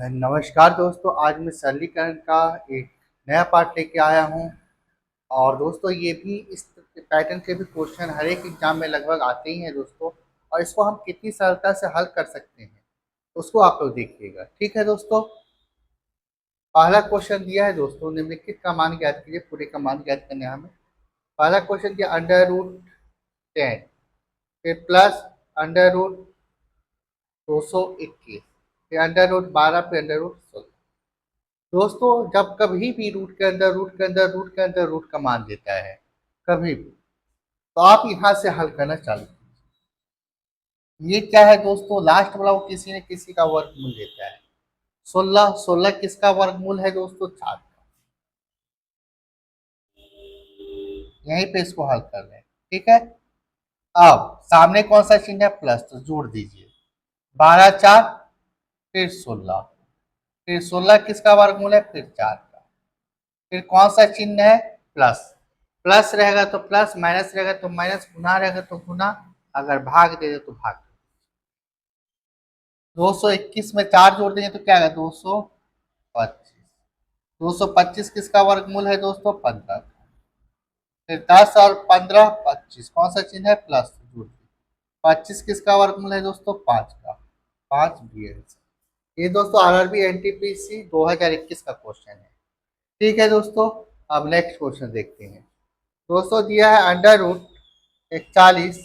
नमस्कार दोस्तों, आज मैं सरलीकरण का एक नया पार्ट लेके आया हूँ। और दोस्तों ये भी इस पैटर्न के भी क्वेश्चन हर एक एग्जाम में लगभग आते ही हैं दोस्तों। और इसको हम कितनी सरलता से हल कर सकते हैं उसको आप लोग देखिएगा। ठीक है दोस्तों, पहला क्वेश्चन दिया है दोस्तों, निम्नलिखित का मान ज्ञात कीजिए। पूरे का मान ज्ञात करने हमें पहला क्वेश्चन दिया √10, फिर प्लस √221, फिर √12, फिर √16। दोस्तों जब कभी भी रूट का मान देता है कभी भी, तो आप यहाँ से हल करना चालू कीजिए। ये क्या है दोस्तों, लास्ट वाला वो किसी न किसी का वर्गमूल देता है। 16 किसका वर्गमूल है दोस्तों? 4 का। यहीं पे इसको हल कर रहे हैं। ठीक है, अब सामने कौन सा चिन्ह है? प्लस, तो जोड़ दीजिए। 12 4, फिर 16, फिर 16 किसका वर्गमूल है? फिर 4 का। फिर कौन सा चिन्ह है? प्लस। प्लस रहेगा तो प्लस, माइनस रहेगा तो माइनस, गुना रहेगा तो गुना, अगर भाग दे तो भाग। 221 में 4 जोड़ देंगे तो क्या आएगा? 225। 225 किसका वर्गमूल है दोस्तों? 15 का। फिर 10 और 15 25, कौन सा चिन्ह है? प्लस, जोड़ दीजिए। 25 किसका वर्गमूल है दोस्तों? 5 का। 5 भी है। ये दोस्तों आरआरबी एनटीपीसी 2021 का क्वेश्चन है। ठीक है दोस्तों, अब नेक्स्ट क्वेश्चन देखते हैं। दोस्तों दिया है √41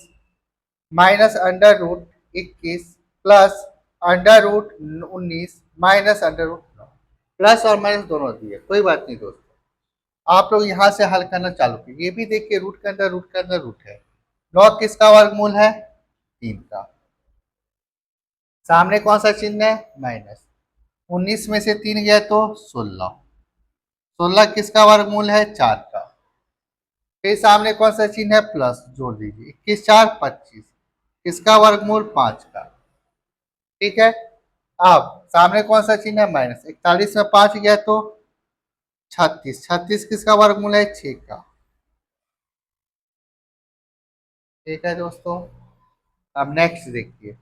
माइनस √21 प्लस √19 माइनस √9। प्लस और माइनस दोनों दिए, कोई बात नहीं दोस्तों। आप लोग यहाँ से हल करना चालू कीजिए। ये भी देखिए रूट के अंदर रूट है। 9 किसका वर्गमूल है? 3 का। सामने कौन सा चिन्ह है? माइनस। 19 में से 3 गया तो 16। 16 किसका वर्गमूल है? 4 का। फिर सामने कौन सा चिन्ह है? प्लस, जोड़ दीजिए। 21 4 25, किसका वर्गमूल? 5 का। ठीक है, अब सामने कौन सा चिन्ह है? माइनस। 41 में 5 गया तो 36। 36 किसका वर्गमूल है? 6 का। ठीक है दोस्तों, अब नेक्स्ट देखिए।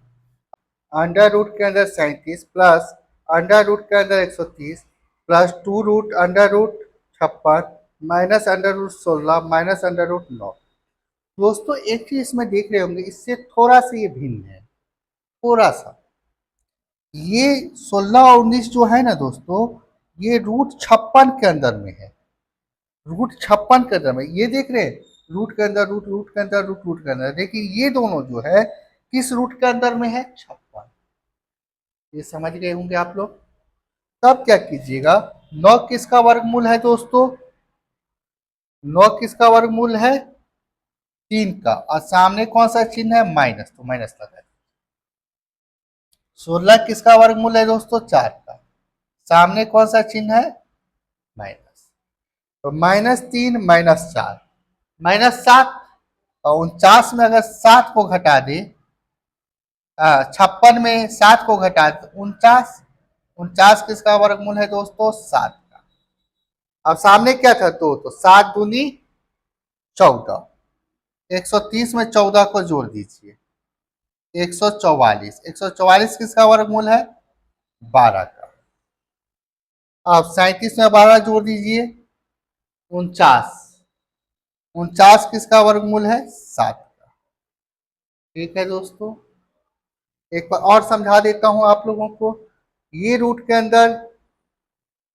अंडर रूट के अंदर 37 प्लस अंडर रूट के अंदर 130 plus 2 root under root 56 minus under root 16 minus under root 9। दोस्तों एक चीज इसमें देख रहे होंगे, इससे थोड़ा सा ये भिन्न है, थोड़ा सा। ये 16 और 19 जो है ना दोस्तों, ये √56 के अंदर में है। √56 के अंदर में, ये देख रहे हैं, रूट के अंदर रूट के अंदर रूट के अंदर। लेकिन ये दोनों जो है किस रूट के अंदर में है? 56। ये समझ गए होंगे आप लोग। तब क्या कीजिएगा, 9 किसका वर्गमूल है दोस्तों? 9 किसका वर्गमूल है? 3 का। और सामने कौन सा चिन्ह है? माइनस, तो माइनस लगा। 16 किसका वर्गमूल है दोस्तों? 4 का। सामने कौन सा चिन्ह है? माइनस। तो -3 -4 -7। और 49 में अगर 7 को घटा दे, 56 में 7 को घटा दे 49। 49 किसका वर्गमूल है दोस्तों? 7 का। अब सामने क्या था? 2, तो 7 दूनी 14। 130 में 14 को जोड़ दीजिए, 144। 144 किसका वर्गमूल है? 12 का। अब 37 में 12 जोड़ दीजिए, 49। 49 किसका वर्गमूल है? 7 का। ठीक है दोस्तों, एक बार और समझा देता हूं आप लोगों को। ये रूट के अंदर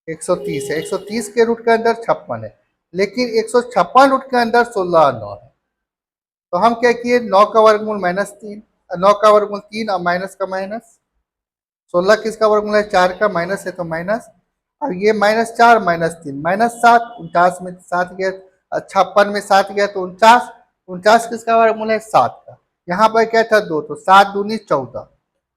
130 है, 130 के रूट के अंदर 56 है, लेकिन 156 रूट के अंदर 16 और 9 है। तो हम क्या किए, 9 का वर्गमूल -3, 9 का वर्गमूल 3 और माइनस का माइनस। 16 किसका वर्गमूल है? 4 का। माइनस है तो माइनस। अब ये -4 -3 -7। 49 में 7 गया, 56 में 7 गया तो 49। 49 किसका वर्गमूल है? 7 का। यहाँ पर क्या था? 2, तो 7 दूनी 14।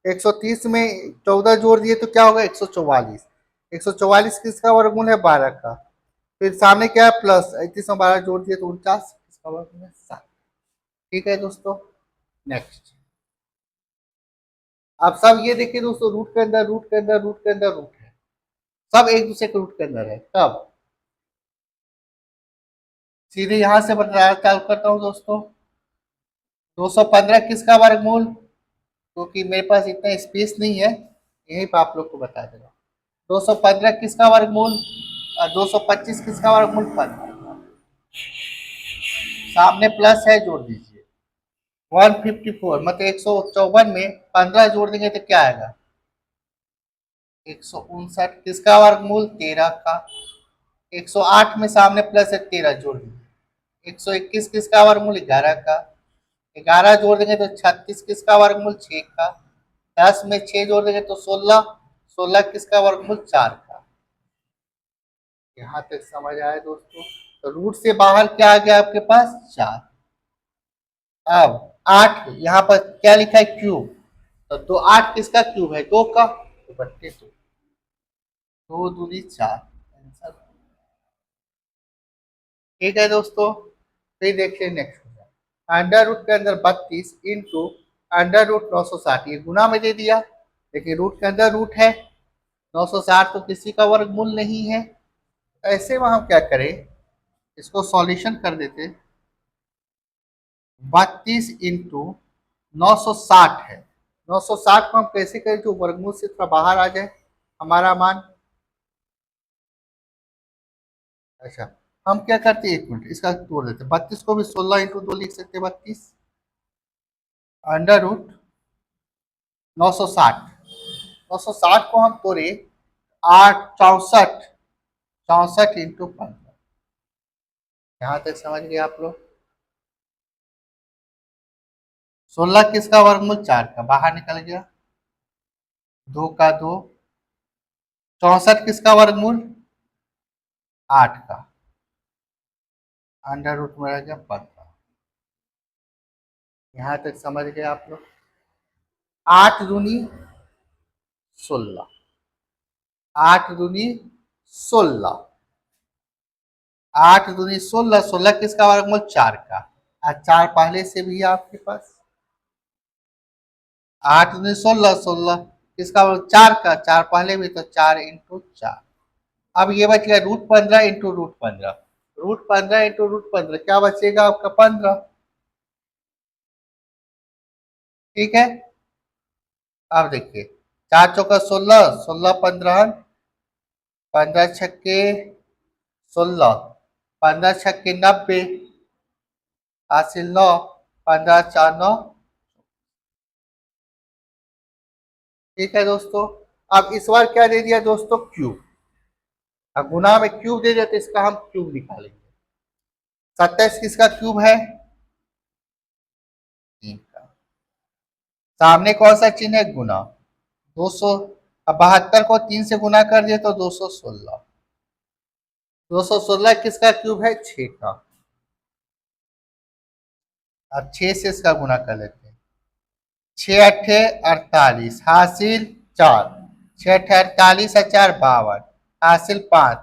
130 में 14 जोड़ दिए तो क्या होगा? 144। 144 किसका वर्गमूल है? 12 का। फिर सामने क्या है? प्लस। 31 में 12 जोड़ दिए तो 49 किसका वर्गमूल है? 7। ठीक है दोस्तों, नेक्स्ट। अब सब ये देखिए दोस्तों, रूट के अंदर रूट है, सब एक दूसरे के रूट के अंदर है। तब सीधे यहां से बताना चालू करता हूं दोस्तों। 215 किसका वर्गमूल? क्योंकि मेरे पास इतना स्पेस नहीं है, यहीं पर आप लोग को बता देगा। 215 किसका वर्गमूल, 225 किसका वर्गमूल 15, सामने प्लस है जोड़ दीजिए। 154 मतलब 154 में 15 जोड़ देंगे तो क्या आएगा, 159 किसका वर्गमूल 13 का। 108 में सामने प्लस है 13 जोड़ दीजिए। 121 किसका वर्गमूल 11 का। 11 जोड़ देंगे तो 36 किसका वर्गमूल 6 का। 10 में 6 जोड़ देंगे तो 16, 16 किसका वर्गमूल 4 का। यहाँ तक समझ आया दोस्तों। तो रूट से बाहर क्या आ गया आपके पास 4। अब 8 यहाँ पर क्या लिखा है क्यूब, तो 8 किसका क्यूब है 2 का, तो 32, 2 दूनी 4 आंसर। ठीक है दोस्तों, फिर देखिए नेक्स्ट अंडर रूट के अंदर 32 इंटू अंडर रूट 960, ये गुना में दे दिया। देखिए रूट के अंदर रूट है, 960 तो किसी का वर्गमूल नहीं है। ऐसे में हम क्या करें, इसको सॉल्यूशन कर देते। 32 इंटू 960 है, 960 को हम कैसे करें जो वर्गमूल से थोड़ा बाहर आ जाए हमारा मान। अच्छा हम क्या करते हैं, 1 मिनट इसका तोड़ देते। 32 को भी 16 इंटू 2 लिख सकते हैं। 32 अंडर रूट 960, 960 को हम तोड़े 8 64, 64 इंटू 15। यहाँ तक समझ गए आप लोग। 16 किसका वर्गमूल 4 का, बाहर निकल गया, 2 का 2। 64 किसका वर्गमूल 8 का, अंडर रूट में रह गया 15। यहाँ तक समझ गए आप लोग। 8 दूनी 16, 8 दूनी 16, 8 दूनी 16, 16 किसका वर्गमूल 4 का, और 4 पहले से भी है आपके पास। 8 दूनी 16, 16 किसका वर्ग 4 का, 4 पहले भी, तो 4 इंटू 4। अब ये बच गया root 15 into root 15, root 15 into root 15 क्या बचेगा आपका 15। ठीक है, अब देखिए 4 चौका 16, 16 15, 15 छक्के 16, 15 छक्के 90, हासिल 9, 15 4 9। ठीक है दोस्तों, अब इस बार क्या दे दिया दोस्तों क्यूब, अब गुना में क्यूब दे दिया तो इसका हम क्यूब निकालेंगे। 27 किसका क्यूब है 3 का, सामने कौन सा चिन्ह है गुना 200। अब 72 को 3 से गुना कर दिया तो 216, 216 किसका क्यूब है 6 का। अब 6 से इसका गुना कर लेते हैं। 6 अट्ठे 48, हासिल 4, 6 अट्ठे 48 और 4 52, हासिल 5,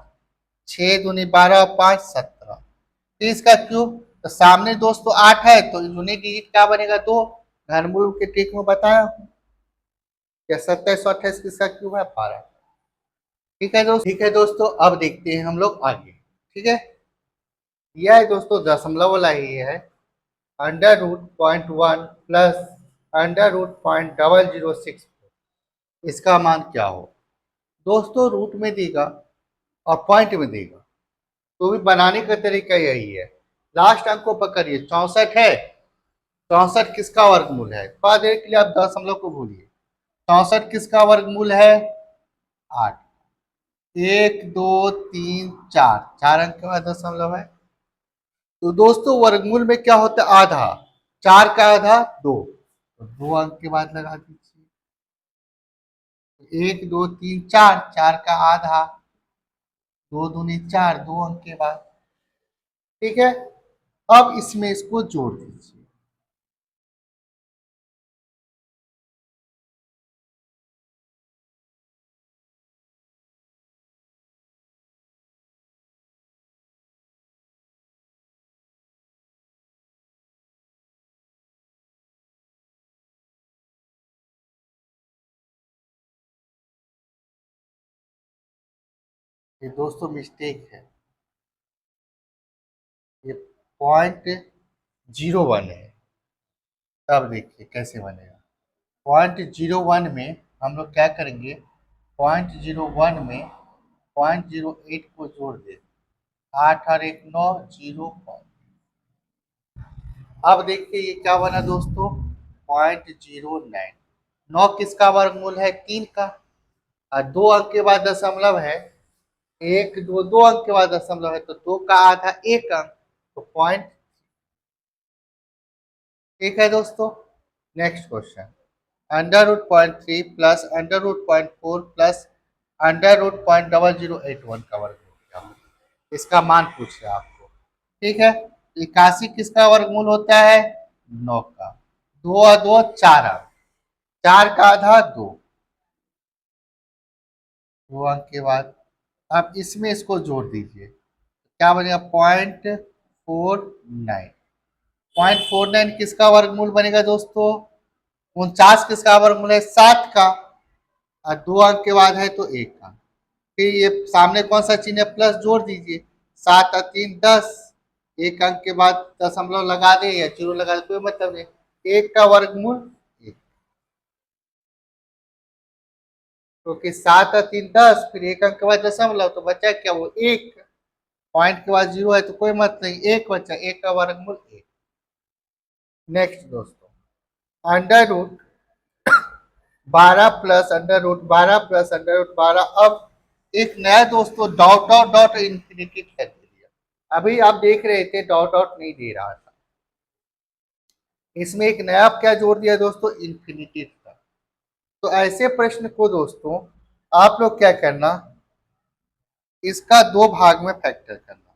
6 दूनी 12 और 5 17। तो इसका क्यूब, तो सामने दोस्तों 8 है तो यूनिट डिजिट क्या बनेगा 2, घनमूल के ट्रिक में बताया हूं। क्या 27 और 28 किसका क्यूब है 12। ठीक है दोस्तों, ठीक है दोस्तों, अब देखते हैं हम लोग आगे। ठीक है, यह है दोस्तों दशमलव वाला ही है, under root 0.1 plus under root 0.006, इसका मान क्या हो। दोस्तों रूट में देगा और पॉइंट में देगा, तो भी बनाने का तरीका यही है। लास्ट अंक को पकड़िए, 64 है, 64 किसका वर्गमूल है, थोड़ा देर के लिए आप दशमलव को भूलिए। 64 किसका वर्गमूल है 8, 1 2 3 4, 4 अंक के बाद दशमलव है। तो दोस्तों वर्गमूल में क्या होता है आधा, 4 का आधा 2, तो 2 अंक के बाद लगा दीजिए। 1 2 3 4, 4 का आधा 2 दूनी 4, 2 अंक के बाद। ठीक है, अब इसमें इसको जोड़ दीजिए। ये दोस्तों मिस्टेक है, ये 0.01 है। तब देखिए कैसे बनेगा। 0.01 में हम लोग क्या करेंगे, 0.01 में 0.08 को जोड़ दे, 8 और 1 9, 0। अब देखिए ये क्या बना दोस्तों, 0.09। 9 किसका वर्गमूल है, 3 का, और 2 अंक के बाद दशमलव है, एक दो अंक के बाद दशमलव है, तो 2 का आधा 1 अंक, तो पॉइंट। ठीक है दोस्तों, नेक्स्ट क्वेश्चन, √0.3 प्लस √0.4 प्लस √0.0081 का वर्गमूल क्या होगा, इसका मान पूछ रहा है आपको। ठीक है, 81 किसका वर्गमूल होता है, 9 का। 2 और 2 4 अंक, 4 का आधा 2, 2 अंक के बाद अब इसमें इसको जोड़ दीजिए, क्या बनेगा, 0.49। 0.49 किसका वर्गमूल बनेगा दोस्तों, 49 किसका वर्गमूल है, 7 का, और 2 अंक के बाद है तो 1 का। फिर ये सामने कौन सा चिन्ह है, प्लस, जोड़ दीजिए, 7 और 3 10, 1 अंक के बाद दशमलव लगा दे या जीरो लगा दे, कोई मतलब नहीं, 1 का वर्गमूल 1, क्योंकि 7 और 3 10, फिर 1 अंक के बाद दशमलव, तो बचा क्या, वो 1, पॉइंट के बाद जीरो है तो कोई मत नहीं, 1 बचा, 1 का वर्गमूल 1। नेक्स्ट दोस्तों, under root 12 plus under root 12। अब एक नया दोस्तों डॉट डॉट डॉट इंफिनिटी कर दिया, अभी आप देख रहे थे डॉट डॉट नहीं दे रहा था, इसमें एक नया क्या जोड़ दिया दोस्तों, इंफिनिटी का। तो ऐसे प्रश्न को दोस्तों आप लोग क्या करना, इसका 2 भाग में फैक्टर करना,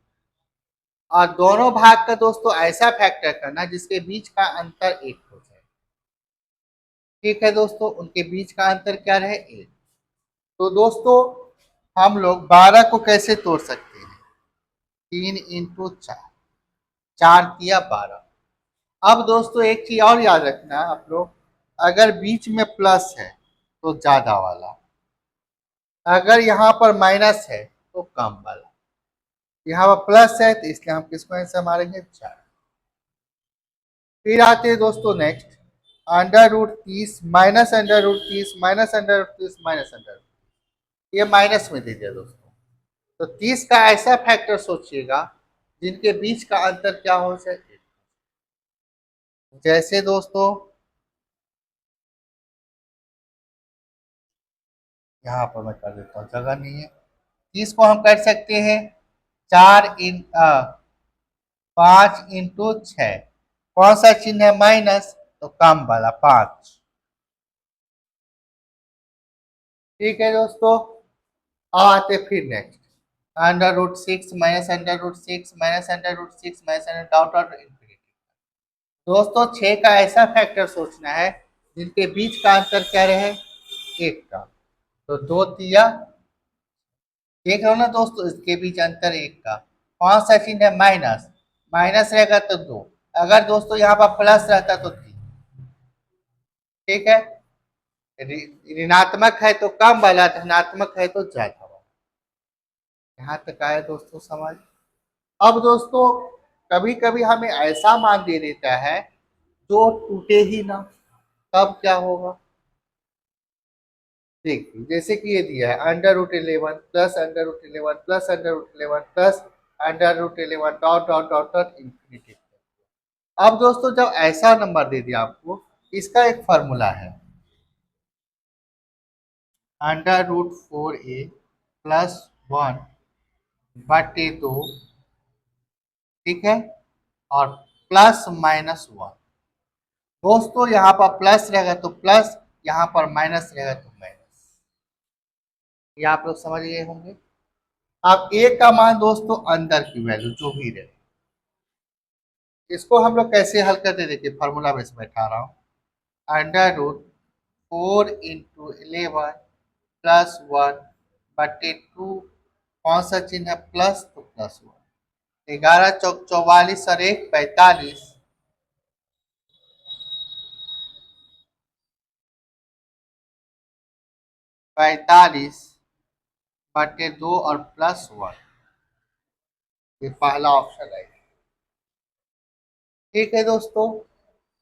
और दोनों भाग का दोस्तों ऐसा फैक्टर करना जिसके बीच का अंतर 1 हो जाए। ठीक है दोस्तों, उनके बीच का अंतर क्या रहे, 1। तो दोस्तों हम लोग 12 को कैसे तोड़ सकते हैं, 3 इंटू 4, 4 किया 12। अब दोस्तों एक चीज और याद रखना आप लोग, अगर बीच में प्लस है तो ज्यादा वाला, अगर यहाँ पर माइनस है तो कम वाला। यहाँ पर प्लस है तो इसलिए हम किसको आंसर मारेंगे, 4। फिर आते हैं दोस्तों next, √30 minus √30 minus √30 minus under, ये माइनस में दे दिया दोस्तों। तो 30 का ऐसा फैक्टर सोचिएगा जिनके बीच का अंतर क्या हो जाए, जैसे दोस्तों यहाँ पर मैं कर देता हूँ, जगह नहीं है। 30 को हम कर सकते हैं 5 इंटू 6, कौन सा चिन्ह है, माइनस, तो कम वाला 5। ठीक है दोस्तों, आते फिर next, √6 minus √6 minus √6 minus dot dot infinity. दोस्तों 6 का ऐसा फैक्टर सोचना है जिनके बीच का अंतर क्या रहे, 1 का। तो 2 तिया, देख रहे हो ना दोस्तों, इसके बीच अंतर 1 का, कौन सा चिन्ह है, माइनस, माइनस रहेगा तो 2, अगर दोस्तों यहाँ पर प्लस रहता तो 3। ठीक है, ऋणात्मक है तो कम वाला, धनात्मक है तो ज्यादा वाला। यहाँ तक आया दोस्तों समझ। अब दोस्तों कभी कभी हमें ऐसा मान दे देता है जो टूटे ही ना, तब क्या होगा, देखिए जैसे कि ये दिया है √11 plus √11 plus √11 plus √11 dot dot dot dot infinity. अब दोस्तों जब ऐसा नंबर दे दिया आपको, इसका एक फॉर्मूला है, √4a प्लस 1 बटे 2, ठीक है, और प्लस माइनस 1। दोस्तों यहाँ पर प्लस रहेगा तो प्लस, यहाँ पर माइनस रहेगा तो माइनस, ये आप लोग समझ गए होंगे। अब a का मान दोस्तों अंदर की वैल्यू जो भी रहे, इसको हम लोग कैसे हल करते, देखिए फार्मूला में इसमें बैठा रहा हूँ, √4 इंटू 11 प्लस 1 बटे 2, कौन सा चिन्ह है, प्लस, तो प्लस 1, 11 चौक 44 और 1 45, 45 बटे 2 और प्लस 1, ये पहला ऑप्शन है। ठीक है दोस्तों,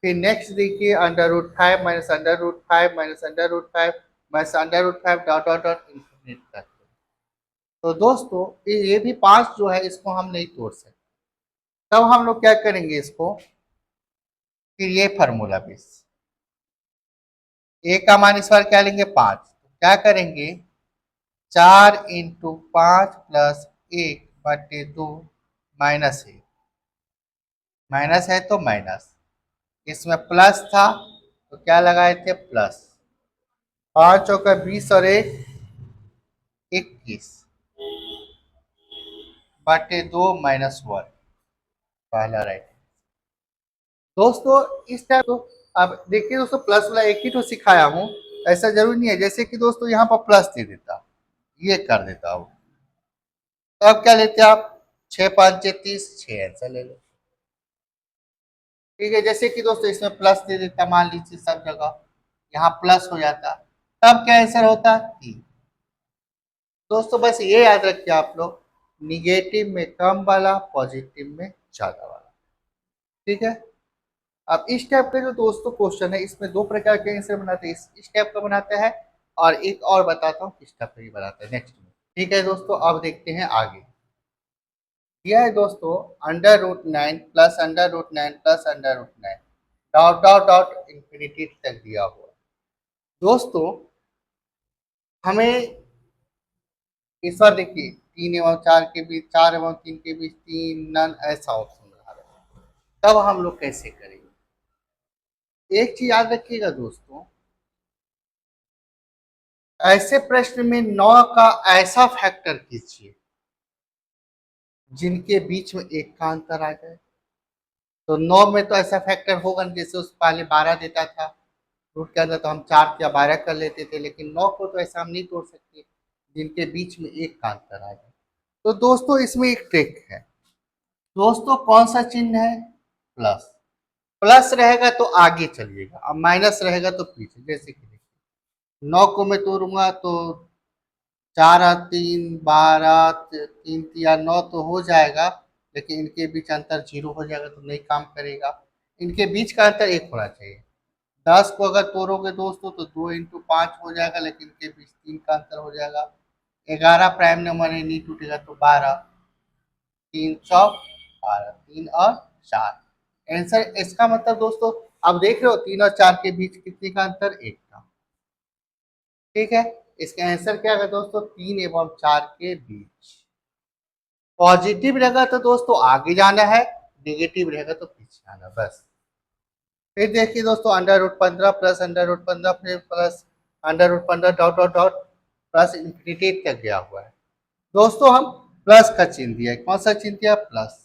फिर नेक्स्ट देखिए √5 माइनस √5 माइनस √5 बस √5 डॉट डॉट डॉट इंफिनिट तक। तो दोस्तों ये भी 5 जो है इसको हम नहीं तोड़ सकते, तब हम लोग क्या करेंगे इसको, फिर ये फार्मूला बेस ए का मान इस बार क्या लेंगे 5, क्या करेंगे 4 × 5 + 1/2 माइनस है, माइनस है तो माइनस, इसमें प्लस था तो क्या लगाए थे प्लस, 5 चौका 20 और 1 21 बटे 2 -1, पहला राइट। दोस्तों इस टाइप तो अब देखिए दोस्तों, प्लस वाला एक ही तो सिखाया हूँ, ऐसा जरूरी नहीं है, जैसे कि दोस्तों यहाँ पर प्लस दे देता, ये कर देता हूँ, तो अब क्या लेते हैं आप 6×5 = 30, 6 आंसर ले लो। ठीक है, जैसे कि दोस्तों इसमें प्लस दे देता, मान लीजिए सब जगह यहाँ प्लस हो जाता, तब क्या आंसर होता 3। दोस्तों बस ये याद रखिए आप लोग, निगेटिव में कम वाला, पॉजिटिव में ज्यादा वाला। ठीक है, अब इस टाइप के जो दोस्तों क्वेश्चन है, इसमें 2 प्रकार के आंसर बनाते हैं, इस टाइप का बनाता है, और एक और बताता हूँ किस टाइप का ये बनाता है नेक्स्ट में। ठीक है दोस्तों, अब देखते हैं आगे। दिया है दोस्तों √9 + √9 + √9 डॉट डॉट डॉट इंफिनिटी तक दिया हुआ। दोस्तों हमें इस बार देखिए 3 एवं 4 के बीच, 4 एवं 3 के बीच 3 नन ऐसा ऑप्शन बना रहे हैं, तब हम लोग कैसे करेंगे, एक चीज याद रखिएगा दोस्तों, ऐसे प्रश्न में 9 का ऐसा फैक्टर कीजिए जिनके बीच में 1 का अंतर आ जाए। तो 9 में तो ऐसा फैक्टर होगा नहीं, जैसे उस पहले 12 देता था रूट के अंदर, तो हम 4 या 12 कर लेते थे, लेकिन 9 को तो ऐसा हम नहीं तोड़ सकते जिनके बीच में 1 का अंतर आ जाए। तो दोस्तों इसमें एक ट्रिक है दोस्तों, कौन सा चिन्ह है प्लस, प्लस रहेगा तो आगे चलिएगा, अब माइनस रहेगा तो पीछे। जैसे कि देखिए 9 को मैं तोड़ूंगा तो 4 और 3 12, 3 3 9 तो हो जाएगा, लेकिन इनके बीच अंतर 0 हो जाएगा तो नहीं काम करेगा, इनके बीच का अंतर 1 होना चाहिए। 10 को अगर तोड़ोगे दोस्तों तो 2 × 5 हो जाएगा, लेकिन इनके बीच 3 का अंतर हो जाएगा। 11 प्राइम नंबर है, नहीं टूटेगा तो 12, 3 चौक 12, 3 और 4 आंसर। इसका मतलब दोस्तों आप देख रहे हो 3 और 4 के बीच कितने का अंतर, 1 का। ठीक है, इसका आंसर क्या है दोस्तों, 3 एवं 4 के बीच। पॉजिटिव रहेगा तो दोस्तों आगे जाना है, नेगेटिव रहेगा तो पीछे आना, बस। फिर देखिए दोस्तों √15 + √15 फिर plus √15 dot dot dot plus infinity तक गया हुआ है। दोस्तों हम प्लस का चिन्ह दिया, कौन सा चिन्ह दिया प्लस।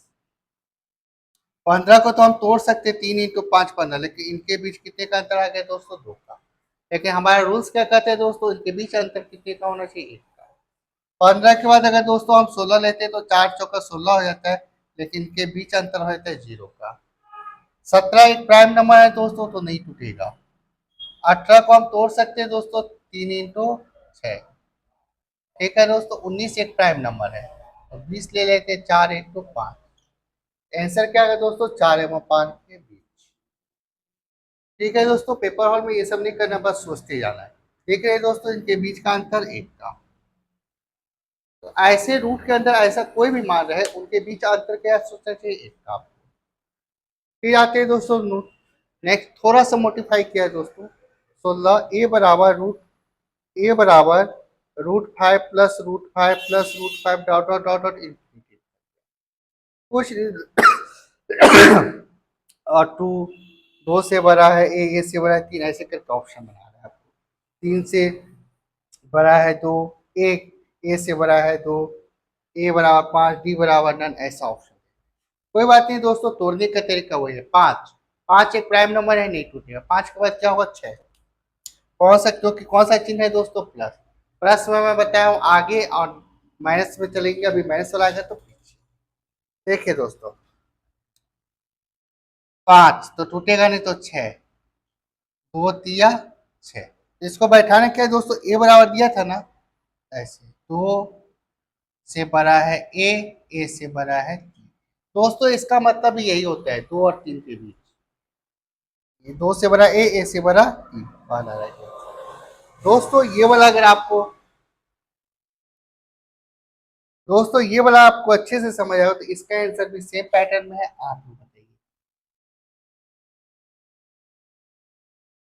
15 को तो हम तोड़ सकते 3 × 5 15, लेकिन इनके बीच कितने का अंतर आ गया दोस्तों 2 का, लेकिन हमारा रूल्स क्या कहते हैं दोस्तों, इनके बीच अंतर कितने का होना चाहिए 1 का। 15 के बाद अगर दोस्तों हम 16 लेते हैं तो 4 चौका 16 हो जाता है, लेकिन इनके बीच अंतर हो जाता है 0 का। 17 एक प्राइम नंबर है दोस्तों तो नहीं टूटेगा। 18 को हम तोड़ सकते हैं दोस्तों 3 × 6। ठीक है दोस्तों, 19 एक प्राइम नंबर है, और 20 ले लेते हैं 4 × 5। आंसर क्या है दोस्तों 4 एवं 5 के बीच। ठीक है दोस्तों, पेपर हॉल में ये सब नहीं करना, बस सोचते जाना है। देख रहे हैं दोस्तों इनके बीच का अंतर 1 का, तो ऐसे रूट के अंदर ऐसा कोई भी मान रहे उनके बीच अंतर क्या सोचना चाहिए 1 का। फिर आते हैं दोस्तों नेक्स्ट, थोड़ा सा मोडिफाई किया है दोस्तों, 16 a बराबर √5 + √5 + √5 dot dot dot dot infinity कुछ और 2 से बड़ा है, a से बड़ा है 3, ऐसे करके ऑप्शन बना रहा है आपको। 3 से बड़ा है 2, a से बड़ा है 2, a बराबर 5, d बराबर नन, ऐसा ऑप्शन। कोई बात नहीं दोस्तों, तोड़ने का तरीका वही है, 5 एक प्राइम नंबर है, नहीं टूटेगा। 5 के बाद क्या होगा 6, कौन सा, क्योंकि कौन सा चिन्ह है दोस्तों प्लस, प्लस में मैं बताया हूँ आगे, और माइनस में चलेंगे, अभी माइनस वाला आएगा तो पीछे। देखिए दोस्तों 5 तो टूटेगा नहीं तो 6, 2 दिया 6, इसको बैठाने क्या है दोस्तों, ए बराबर दिया था ना, ऐसे 2 से बड़ा है ए से बड़ा है 3। दोस्तों इसका मतलब यही होता है 2 और 3 के बीच, 2 से बड़ा ए से बड़ा 3, पहला राइट आंसर। दोस्तों ये वाला आपको अच्छे से समझ आया तो इसका आंसर भी सेम पैटर्न में है, आप भी बताइए।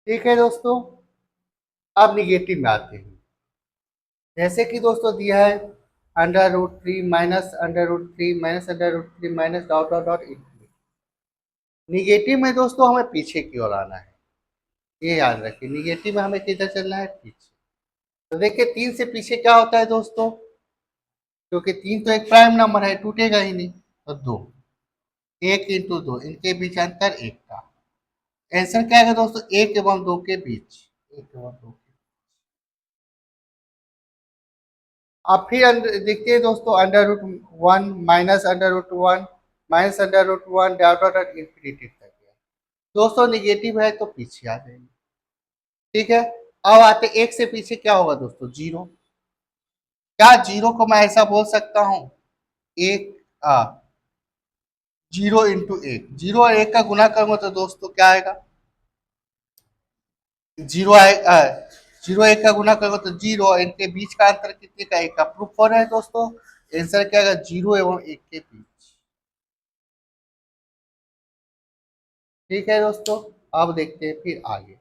ठीक है दोस्तों, अब निगेटिव में आते हैं। जैसे कि दोस्तों दिया है √3 minus √3 minus √3 minus dot dot dot infinity. Negative में दोस्तों हमें पीछे की ओर आना है, ये याद रखिए, निगेटिव में हमें किधर चलना है, पीछे। तो देखिए 3 से पीछे क्या होता है दोस्तों, क्योंकि 3 तो एक प्राइम नंबर है, टूटेगा ही नहीं। तो 2, 1 इंटू 2, इनके बीच अंतर 1 का। आंसर क्या है दोस्तों, 1 एवं 2 के बीच, 1 एवं 2 के। अब फिर देखते हैं दोस्तों √1 minus √1 minus √1 dot dot dot infinity तक है। दोस्तों निगेटिव है तो पीछे आ जाएंगे। ठीक है, अब आते 1 से पीछे क्या होगा दोस्तों, 0। क्या 0 को मैं ऐसा बोल सकता हूँ, एक 0 × 1, 0 और 1 का गुना करूंगा तो दोस्तों क्या आएगा, 0 आएगा। 0 1 का गुना करूंगा तो 0, इनके बीच का अंतर कितने का, 1 का। प्रूफ हो रहा है दोस्तों, आंसर क्या आएगा, 0 एवं 1 के बीच। ठीक है दोस्तों, अब देखते हैं फिर आगे।